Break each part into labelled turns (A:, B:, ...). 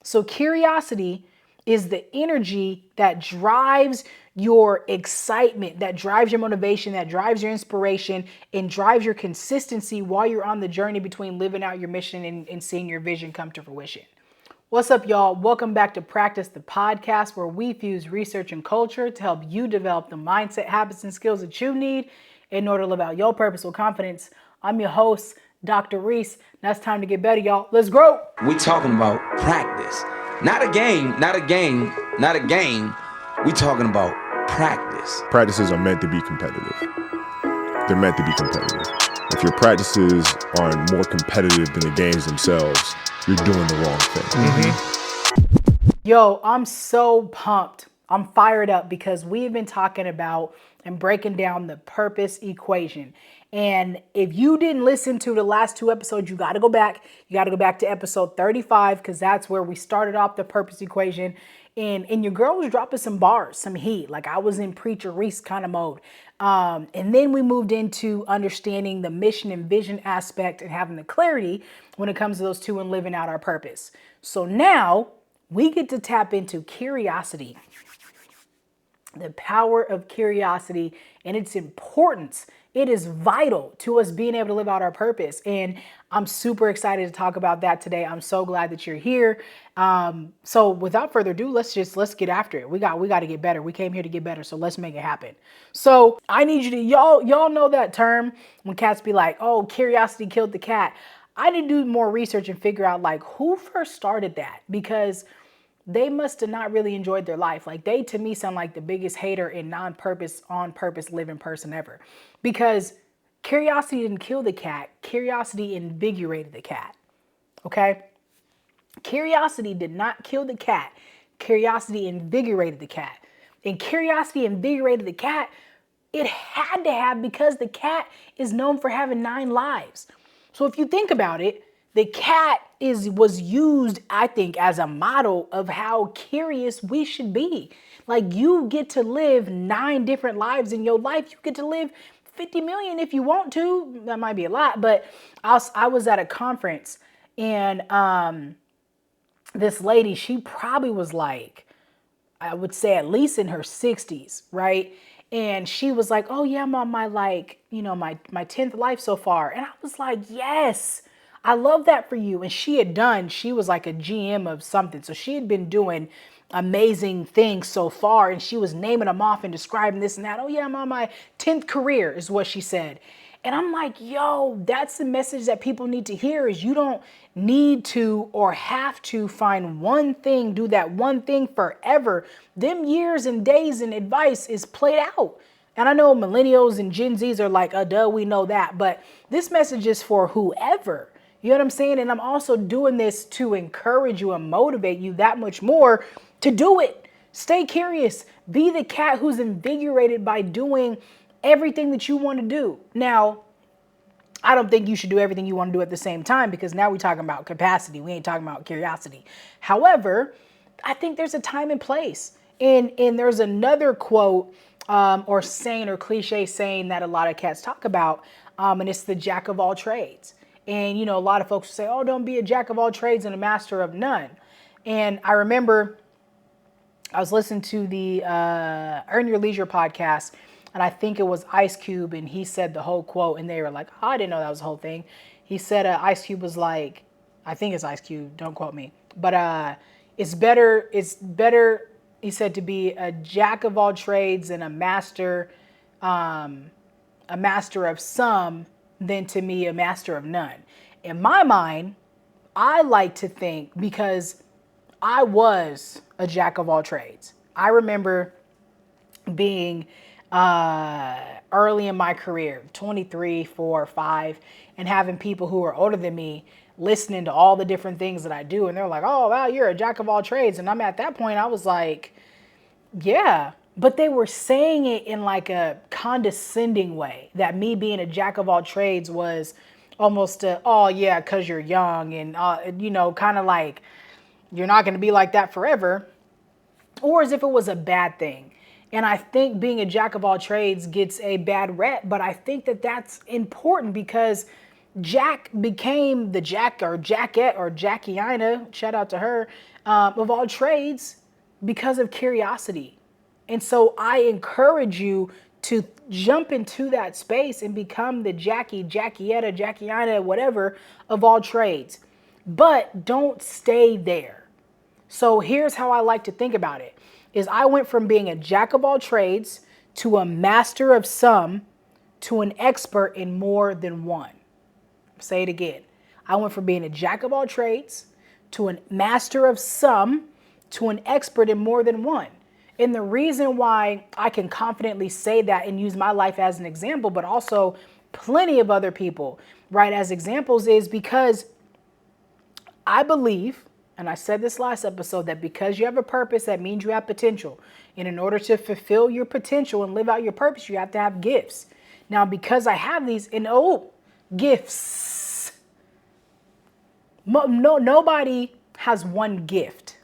A: So curiosity is the energy that drives your excitement, that drives your motivation, that drives your inspiration, and drives your consistency while you're on the journey between living out your mission and seeing your vision come to fruition. What's up, y'all? Welcome back to Practice the Podcast, where we fuse research and culture to help you develop the mindset, habits, and skills that you need in order to live out your purpose with confidence. I'm your host, Dr.Rees. Now it's time to get better, y'all. Let's grow.
B: We talking about practice. Not a game. We talking about practice.
C: Practices are meant to be competitive. They're meant to be competitive. If your practices are more competitive than the games themselves, you're doing the wrong thing.
A: Yo, I'm so pumped. I'm fired up because we've been talking about and breaking down the purpose equation. And if you didn't listen to the last two episodes, you got to go back. You got to go back to episode 35 because that's where we started off the purpose equation. And your girl was dropping some bars, some heat. Like I was in Preacher Reese kind of mode. And then we moved into understanding the mission and vision aspect and having the clarity when it comes to those two and living out our purpose. So now we get to tap into curiosity, the power of curiosity and its importance. It is vital to us being able to live out our purpose. And I'm super excited to talk about that today. I'm so glad that you're here. So without further ado, let's get after it. We got to get better. We came here to get better. So let's make it happen. So I need you to, y'all know that term when cats be like, oh, curiosity killed the cat. I need to do more research and figure out like who first started that, because they must have not really enjoyed their life. Like they, to me, sound like the biggest hater and on purpose living person ever. Because curiosity didn't kill the cat. Curiosity invigorated the cat. Okay? Curiosity did not kill the cat. Curiosity invigorated the cat. And curiosity invigorated the cat, it had to have, because the cat is known for having 9 lives. So if you think about it, the cat was used, I think, as a model of how curious we should be. Like you get to live 9 different lives in your life. You get to live 50 million if you want to. That might be a lot, but I was at a conference and this lady, she probably was like, I would say at least in her 60s, right? And she was like, oh yeah, I'm on my my 10th life so far. And I was like, yes. I love that for you. And she was like a GM of something. So she had been doing amazing things so far. And she was naming them off and describing this and that. Oh yeah, I'm on my 10th career is what she said. And I'm like, yo, that's the message that people need to hear, is you don't need to or have to find one thing, do that one thing forever. Them years and days and advice is played out. And I know millennials and Gen Zs are like, duh, we know that. But this message is for whoever. You know what I'm saying? And I'm also doing this to encourage you and motivate you that much more to do it. Stay curious. Be the cat who's invigorated by doing everything that you want to do. Now, I don't think you should do everything you want to do at the same time, because now we're talking about capacity. We ain't talking about curiosity. However, I think there's a time and place. And there's another quote or saying or cliche saying that a lot of cats talk about, and it's the jack of all trades. And, a lot of folks say, oh, don't be a jack of all trades and a master of none. And I remember I was listening to the Earn Your Leisure podcast, and I think it was Ice Cube, and he said the whole quote, and they were like, oh, I didn't know that was the whole thing. He said Ice Cube was like, I think it's Ice Cube, don't quote me, but it's better, he said, to be a jack of all trades and a master of some than to me a master of none. In my mind, I like to think, because I was a jack of all trades. I remember being early in my career, 23, 4, 5, and having people who were older than me listening to all the different things that I do. And they're like, oh, wow, you're a jack of all trades. And I'm at that point, I was like, yeah. But they were saying it in like a condescending way, that me being a jack of all trades was almost oh yeah, because you're young and, kind of like you're not going to be like that forever, or as if it was a bad thing. And I think being a jack of all trades gets a bad rep, but I think that that's important, because Jack became the Jack or Jackette or Jackie Ina, shout out to her, of all trades because of curiosity. And so I encourage you to jump into that space and become the Etta, Jackiana, whatever of all trades. But don't stay there. So here's how I like to think about it is I went from being a jack of all trades to a master of some to an expert in more than one. Say it again. I went from being a jack of all trades to a master of some to an expert in more than one. And the reason why I can confidently say that and use my life as an example, but also plenty of other people, right, as examples is because I believe, and I said this last episode, that because you have a purpose, that means you have potential. And in order to fulfill your potential and live out your purpose, you have to have gifts. Now, because I have these, gifts. Nobody has one gift.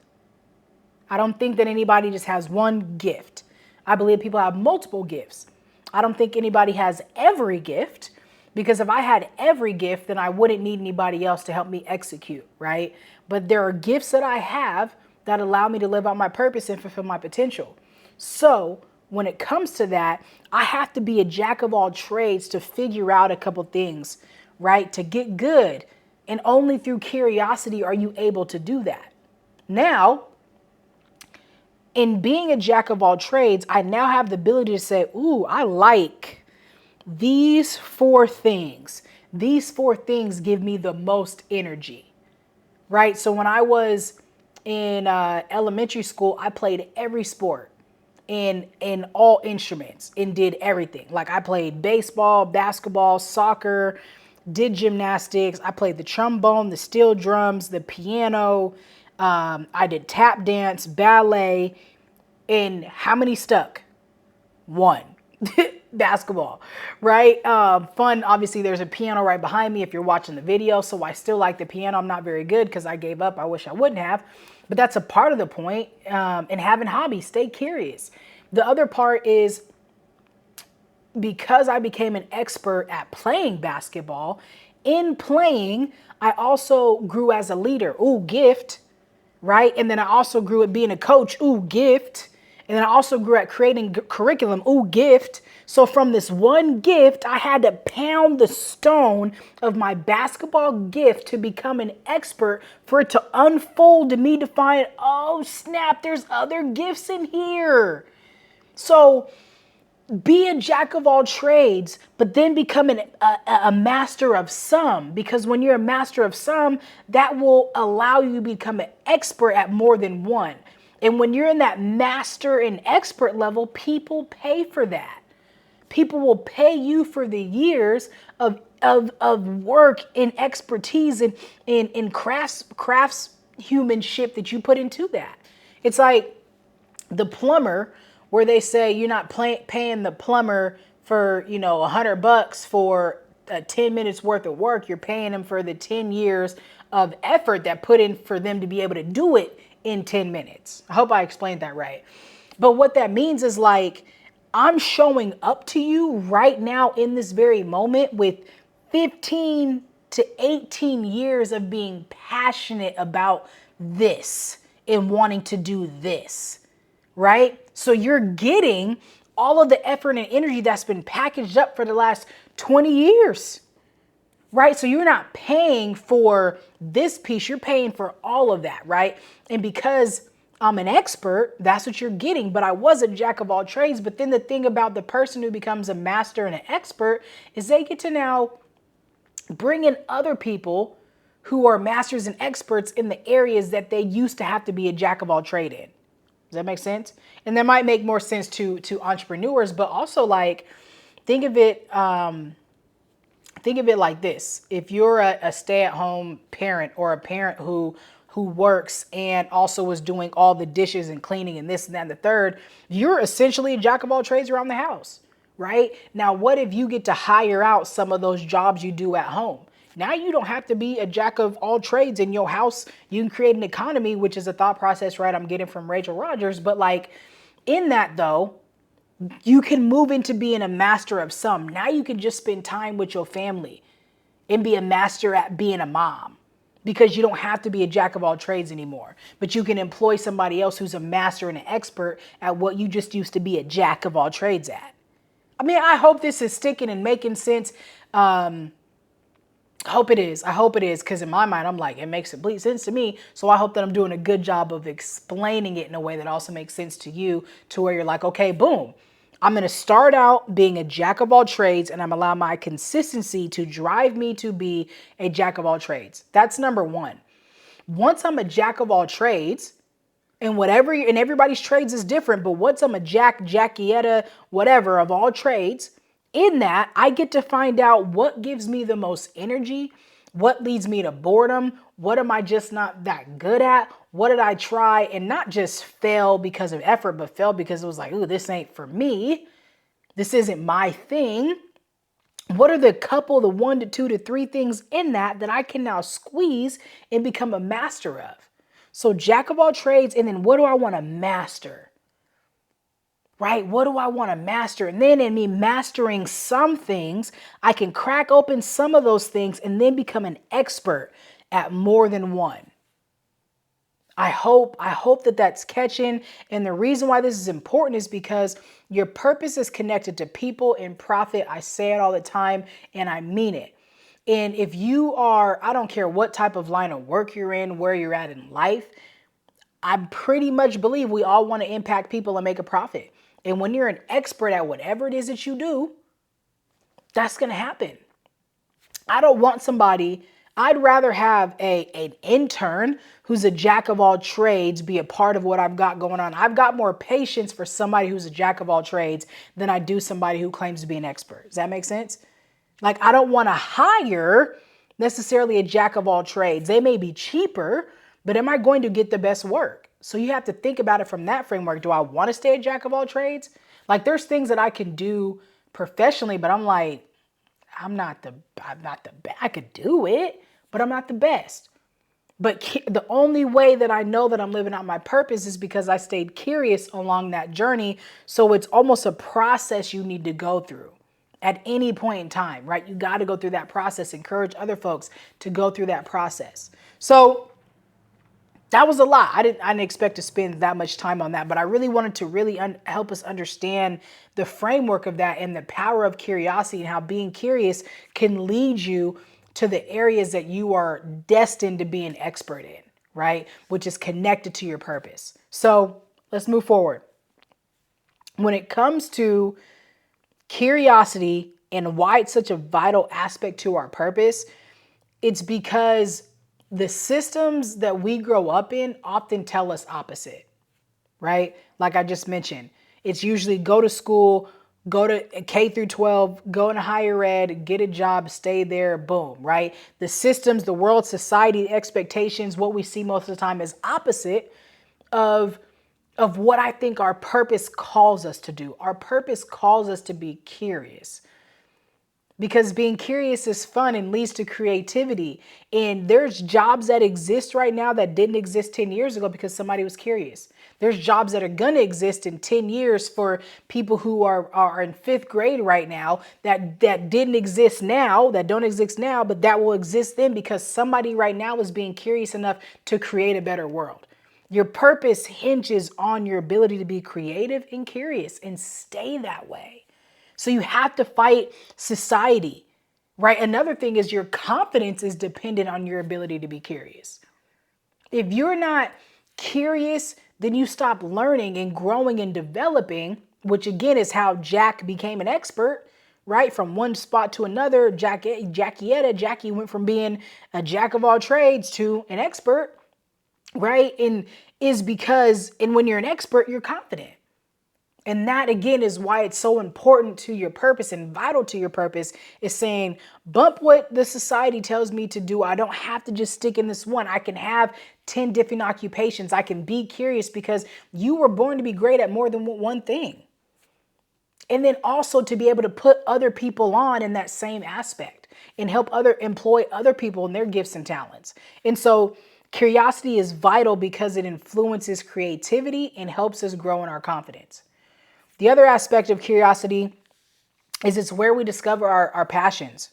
A: I don't think that anybody just has one gift. I believe people have multiple gifts. I don't think anybody has every gift, because if I had every gift, then I wouldn't need anybody else to help me execute, right? But there are gifts that I have that allow me to live out my purpose and fulfill my potential. So when it comes to that, I have to be a jack of all trades to figure out a couple things, right? To get good. And only through curiosity are you able to do that. Now, in being a jack of all trades, I now have the ability to say, ooh, I like these 4 things. These 4 things give me the most energy, right? So when I was in elementary school, I played every sport in all instruments and did everything. Like I played baseball, basketball, soccer, did gymnastics. I played the trombone, the steel drums, the piano. I did tap dance, ballet, and how many stuck? 1. Basketball, right? Fun. Obviously, there's a piano right behind me if you're watching the video. So I still like the piano. I'm not very good because I gave up. I wish I wouldn't have. But that's a part of the point. And having hobbies, stay curious. The other part is because I became an expert at playing basketball, in playing, I also grew as a leader. Ooh, gift. Right? And then I also grew at being a coach. Ooh, gift. And then I also grew at creating curriculum. Ooh, gift. So from this one gift, I had to pound the stone of my basketball gift to become an expert for it to unfold to me to find, oh, snap, there's other gifts in here. So be a jack of all trades, but then become a master of some. Because when you're a master of some, that will allow you to become an expert at more than one. And when you're in that master and expert level, people pay for that. People will pay you for the years of work and expertise and in craftsmanship that you put into that. It's like the plumber, where they say you're not paying the plumber for, $100 for 10 minutes worth of work. You're paying them for the 10 years of effort that put in for them to be able to do it in 10 minutes. I hope I explained that right. But what that means is like, I'm showing up to you right now in this very moment with 15 to 18 years of being passionate about this and wanting to do this, right? So you're getting all of the effort and energy that's been packaged up for the last 20 years, right? So you're not paying for this piece, you're paying for all of that, right? And because I'm an expert, that's what you're getting. But I was a jack of all trades. But then the thing about the person who becomes a master and an expert is they get to now bring in other people who are masters and experts in the areas that they used to have to be a jack of all trade in. Does that make sense? And that might make more sense to entrepreneurs, but also like think of it like this. If you're a stay-at-home parent or a parent who works and also is doing all the dishes and cleaning and this and that and the third, you're essentially a jack of all trades around the house, right? Now, what if you get to hire out some of those jobs you do at home? Now you don't have to be a jack of all trades in your house. You can create an economy, which is a thought process, right? I'm getting from Rachel Rogers. But like in that though, you can move into being a master of some. Now you can just spend time with your family and be a master at being a mom. because you don't have to be a jack of all trades anymore, but you can employ somebody else who's a master and an expert at what you just used to be a jack of all trades at. I mean, I hope this is sticking and making sense. I hope it is. I hope it is, because in my mind, I'm like, it makes complete sense to me. So I hope that I'm doing a good job of explaining it in a way that also makes sense to you, to where you're like, okay, boom. I'm going to start out being a jack of all trades, and I'm allow my consistency to drive me to be a jack of all trades. That's number one. Once I'm a jack of all trades, and and everybody's trades is different, but once I'm a Jackie, etta, whatever of all trades, in that, I get to find out what gives me the most energy, what leads me to boredom, what am I just not that good at, what did I try and not just fail because of effort, but fail because it was like, ooh, this ain't for me. This isn't my thing. What are the 1 to 2 to 3 things in that I can now squeeze and become a master of? So jack of all trades, and then what do I want to master? Right? What do I want to master? And then in me mastering some things, I can crack open some of those things and then become an expert at more than one. I hope that that's catching. And the reason why this is important is because your purpose is connected to people and profit. I say it all the time and I mean it. And if you are, I don't care what type of line of work you're in, where you're at in life, I pretty much believe we all want to impact people and make a profit. And when you're an expert at whatever it is that you do, that's going to happen. I don't want somebody, I'd rather have an intern who's a jack of all trades be a part of what I've got going on. I've got more patience for somebody who's a jack of all trades than I do somebody who claims to be an expert. Does that make sense? Like, I don't want to hire necessarily a jack of all trades. They may be cheaper, but am I going to get the best work? So you have to think about it from that framework. Do I want to stay a jack of all trades? Like, there's things that I can do professionally, but I'm like, I'm not the best. I could do it, but I'm not the best. But the only way that I know that I'm living out my purpose is because I stayed curious along that journey. So it's almost a process you need to go through at any point in time, right? You got to go through that process. Encourage other folks to go through that process. So that was a lot. I didn't expect to spend that much time on that, but I really wanted to really help us understand the framework of that and the power of curiosity and how being curious can lead you to the areas that you are destined to be an expert in, right? Which is connected to your purpose. So let's move forward. When it comes to curiosity and why it's such a vital aspect to our purpose, it's because the systems that we grow up in often tell us opposite, right? Like I just mentioned, it's usually go to school, go to K through 12, go into higher ed, get a job, stay there, boom, right? The systems, the world, society, expectations, what we see most of the time is opposite of what I think our purpose calls us to do. Our purpose calls us to be curious. Because being curious is fun and leads to creativity. And there's jobs that exist right now that didn't exist 10 years ago because somebody was curious. There's jobs that are going to exist in 10 years for people who are in 5th grade right now that didn't exist now, that don't exist now, but that will exist then because somebody right now is being curious enough to create a better world. Your purpose hinges on your ability to be creative and curious and stay that way. So you have to fight society, right? Another thing is your confidence is dependent on your ability to be curious. If you're not curious, then you stop learning and growing and developing, which again is how Jack became an expert, right? From one spot to another, Jackie went from being a jack of all trades to an expert, right? And when you're an expert, you're confident. And that, again, is why it's so important to your purpose and vital to your purpose is saying, bump what the society tells me to do. I don't have to just stick in this one. I can have 10 different occupations. I can be curious because you were born to be great at more than one thing. And then also to be able to put other people on in that same aspect and help employ other people in their gifts and talents. And so curiosity is vital because it influences creativity and helps us grow in our confidence. The other aspect of curiosity is it's where we discover our passions,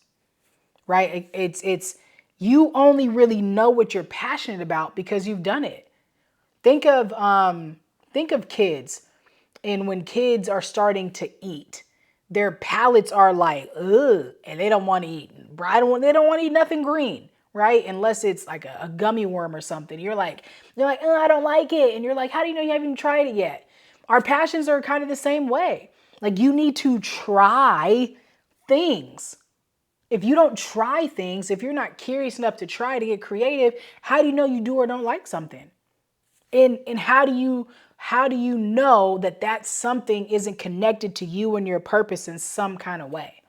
A: right? It's You only really know what you're passionate about because you've done it. Think of kids, and when kids are starting to eat, their palates are like, ugh, and they don't want to eat. They don't want to eat nothing green, right? Unless it's like a gummy worm or something. They're like, oh, I don't like it. And you're like, how do you know you haven't even tried it yet? Our passions are kind of the same way. Like, you need to try things. If you don't try things, if you're not curious enough to try to get creative, how do you know you do or don't like something? And how do you know that that something isn't connected to you and your purpose in some kind of way?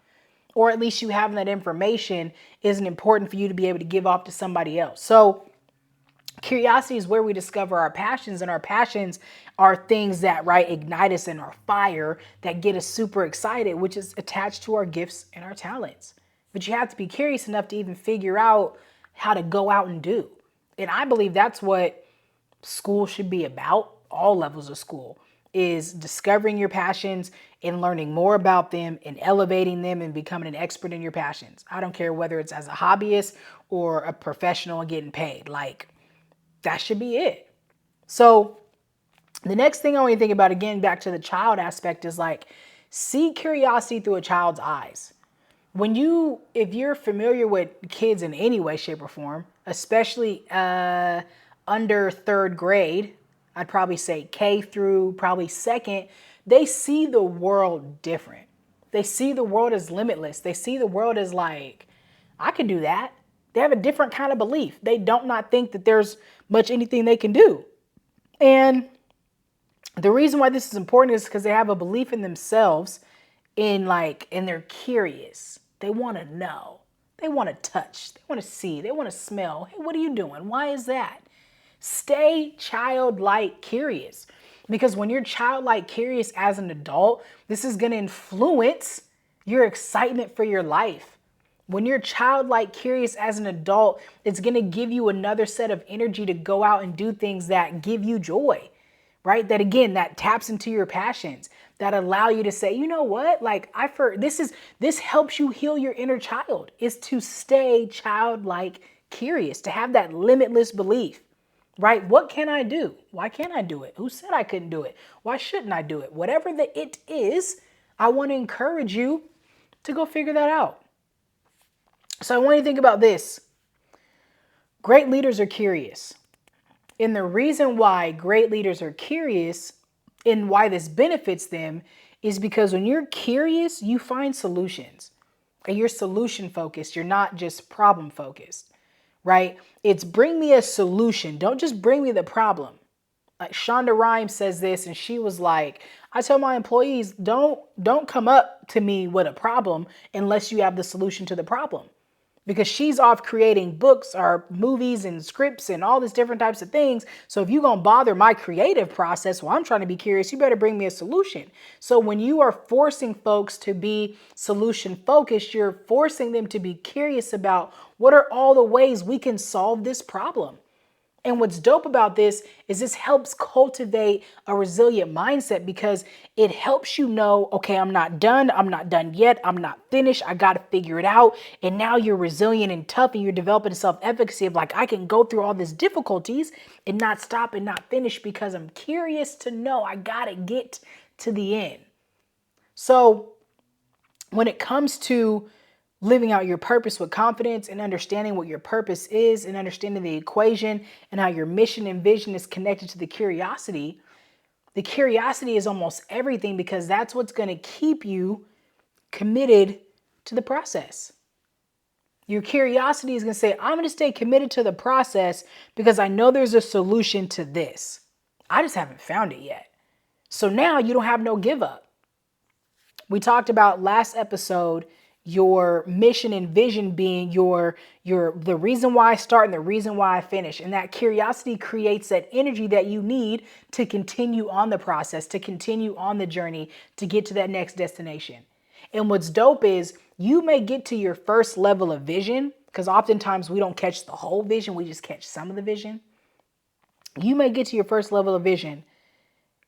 A: Or at least you having that information isn't important for you to be able to give off to somebody else. So curiosity is where we discover our passions, and our passions are things that, right, ignite us in our fire, that get us super excited, which is attached to our gifts and our talents. But you have to be curious enough to even figure out how to go out and do. And I believe that's what school should be about. All levels of school is discovering your passions and learning more about them and elevating them and becoming an expert in your passions. I don't care whether it's as a hobbyist or a professional and getting paid. Like, that should be it. So the next thing I want you to think about, again, back to the child aspect, is like, see curiosity through a child's eyes. If you're familiar with kids in any way, shape, or form, especially under third grade, I'd probably say K through probably second, they see the world different. They see the world as limitless. They see the world as like, I can do that. They have a different kind of belief. They don't not think that there's much anything they can do. And the reason why this is important is because they have a belief in themselves, and they're curious. They want to know. They want to touch. They want to see. They want to smell. Hey, what are you doing? Why is that? Stay childlike curious. Because when you're childlike curious as an adult, this is going to influence your excitement for your life. When you're childlike curious as an adult, it's going to give you another set of energy to go out and do things that give you joy, right? That, again, that taps into your passions, that allow you to say, you know what? Like, this helps you heal your inner child, is to stay childlike curious, to have that limitless belief, right? What can I do? Why can't I do it? Who said I couldn't do it? Why shouldn't I do it? Whatever the it is, I want to encourage you to go figure that out. So I want you to think about this. Great leaders are curious. And the reason why great leaders are curious and why this benefits them is because when you're curious, you find solutions. And you're solution focused. You're not just problem focused, right? It's bring me a solution. Don't just bring me the problem. Like Shonda Rhimes says this, and she was like, I tell my employees, don't come up to me with a problem unless you have the solution to the problem. Because she's off creating books or movies and scripts and all these different types of things. So if you're going to bother my creative process while I'm trying to be curious, you better bring me a solution. So when you are forcing folks to be solution focused, you're forcing them to be curious about what are all the ways we can solve this problem. And what's dope about this is this helps cultivate a resilient mindset, because it helps you know, okay, I'm not done yet, I'm not finished, I got to figure it out. And now you're resilient and tough, and you're developing self-efficacy of like, I can go through all these difficulties and not stop and not finish because I'm curious to know I got to get to the end. So when it comes to living out your purpose with confidence and understanding what your purpose is and understanding the equation and how your mission and vision is connected to the curiosity is almost everything, because that's what's going to keep you committed to the process. Your curiosity is going to say, I'm going to stay committed to the process because I know there's a solution to this. I just haven't found it yet. So now you don't have no give up. We talked about last episode your mission and vision being the reason why I start and the reason why I finish. And that curiosity creates that energy that you need to continue on the process, to continue on the journey, to get to that next destination. And what's dope is you may get to your first level of vision, because oftentimes we don't catch the whole vision, we just catch some of the vision. You may get to your first level of vision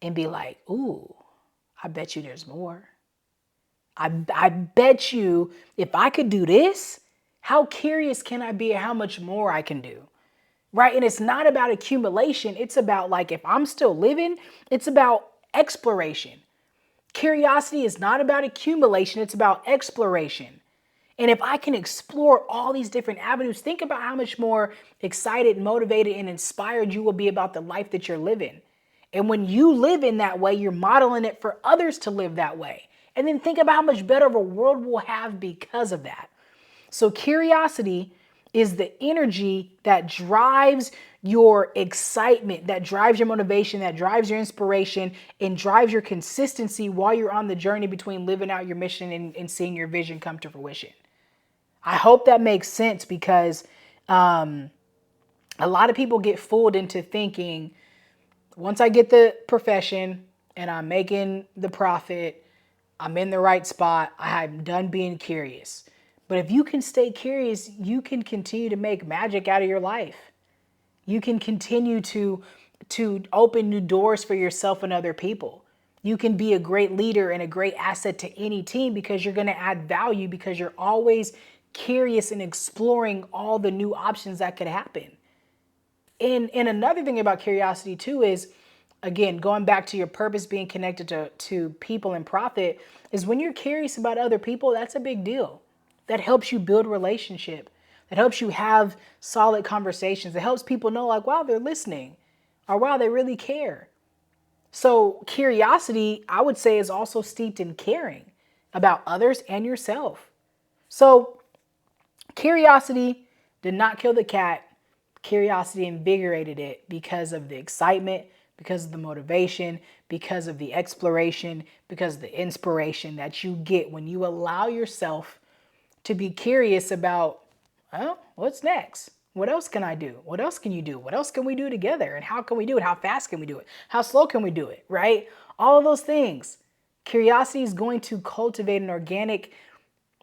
A: and be like, ooh, I bet you there's more. I bet you if I could do this, How curious can I be at how much more I can do? Right? And it's not about accumulation. It's about, like, if I'm still living, it's about exploration. Curiosity is not about accumulation. It's about exploration. And if I can explore all these different avenues, think about how much more excited, motivated, and inspired you will be about the life that you're living. And when you live in that way, you're modeling it for others to live that way. And then think about how much better of a world we'll have because of that. So curiosity is the energy that drives your excitement, that drives your motivation, that drives your inspiration, and drives your consistency while you're on the journey between living out your mission and seeing your vision come to fruition. I hope that makes sense, because a lot of people get fooled into thinking, once I get the profession and I'm making the profit, I'm in the right spot, I'm done being curious. But if you can stay curious, you can continue to make magic out of your life. You can continue to open new doors for yourself and other people. You can be a great leader and a great asset to any team, because you're going to add value, because you're always curious and exploring all the new options that could happen. And another thing about curiosity too is, again, going back to your purpose being connected to people and profit, is when you're curious about other people, that's a big deal. That helps you build relationship. That helps you have solid conversations. It helps people know, like, wow, they're listening, or wow, they really care. So curiosity, I would say, is also steeped in caring about others and yourself. So curiosity did not kill the cat. Curiosity invigorated it because of the excitement, because of the motivation, because of the exploration, because of the inspiration that you get when you allow yourself to be curious about, well, what's next? What else can I do? What else can you do? What else can we do together? And how can we do it? How fast can we do it? How slow can we do it? Right? All of those things. Curiosity is going to cultivate an organic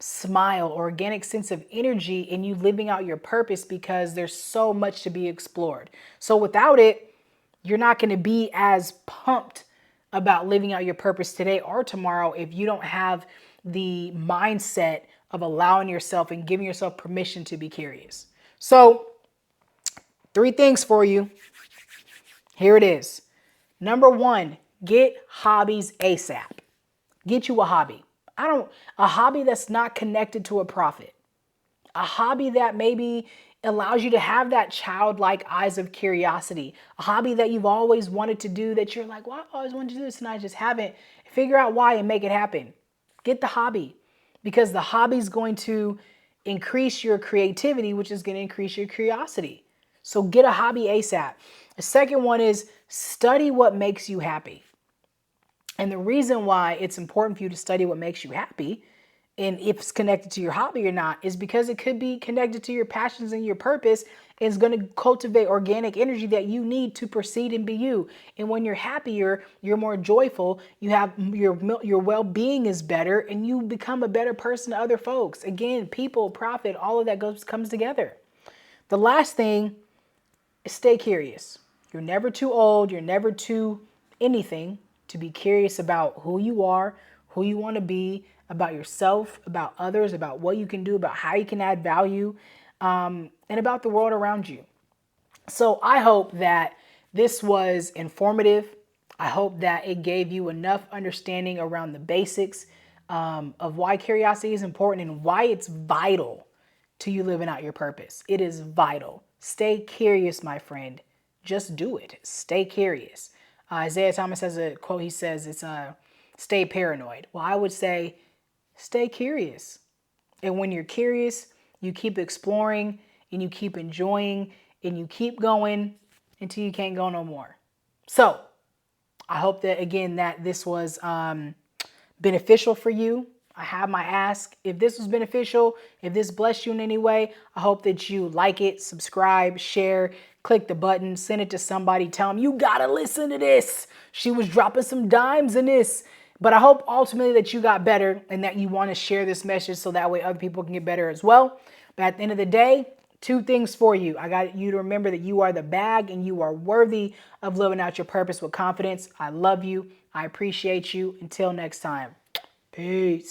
A: smile, organic sense of energy in you living out your purpose, because there's so much to be explored. So without it, you're not going to be as pumped about living out your purpose today or tomorrow if you don't have the mindset of allowing yourself and giving yourself permission to be curious. So 3 things for you. Here it is. Number 1, get hobbies ASAP. Get you a hobby. A hobby that's not connected to a profit. A hobby that maybe allows you to have that childlike eyes of curiosity. A hobby that you've always wanted to do, that you're like, well, I've always wanted to do this and I just haven't. Figure out why and make it happen. Get the hobby, because the hobby is going to increase your creativity, which is going to increase your curiosity. So get a hobby ASAP. The second one is study what makes you happy. And the reason why it's important for you to study what makes you happy, and if it's connected to your hobby or not, is because it could be connected to your passions and your purpose. It's going to cultivate organic energy that you need to proceed and be you. And when you're happier, you're more joyful, you have your well-being is better, and you become a better person to other folks. Again, people, profit, all of that comes together. The last thing is stay curious. You're never too old. You're never too anything to be curious about who you are, who you want to be, about yourself, about others, about what you can do, about how you can add value, and about the world around you. So I hope that this was informative. I hope that it gave you enough understanding around the basics of why curiosity is important and why it's vital to you living out your purpose. It is vital. Stay curious, my friend. Just do it. Stay curious. Isaiah Thomas has a quote. He says it's stay paranoid. Well, I would say stay curious. And when you're curious, you keep exploring and you keep enjoying and you keep going until you can't go no more. So I hope that, again, that this was beneficial for you. I have my ask. If this was beneficial, if this blessed you in any way, I hope that you like it, subscribe, share, click the button, send it to somebody, tell them you gotta listen to this. She was dropping some dimes in this. But I hope ultimately that you got better and that you want to share this message so that way other people can get better as well. But at the end of the day, 2 things for you. I got you to remember that you are the bag and you are worthy of living out your purpose with confidence. I love you. I appreciate you. Until next time. Peace.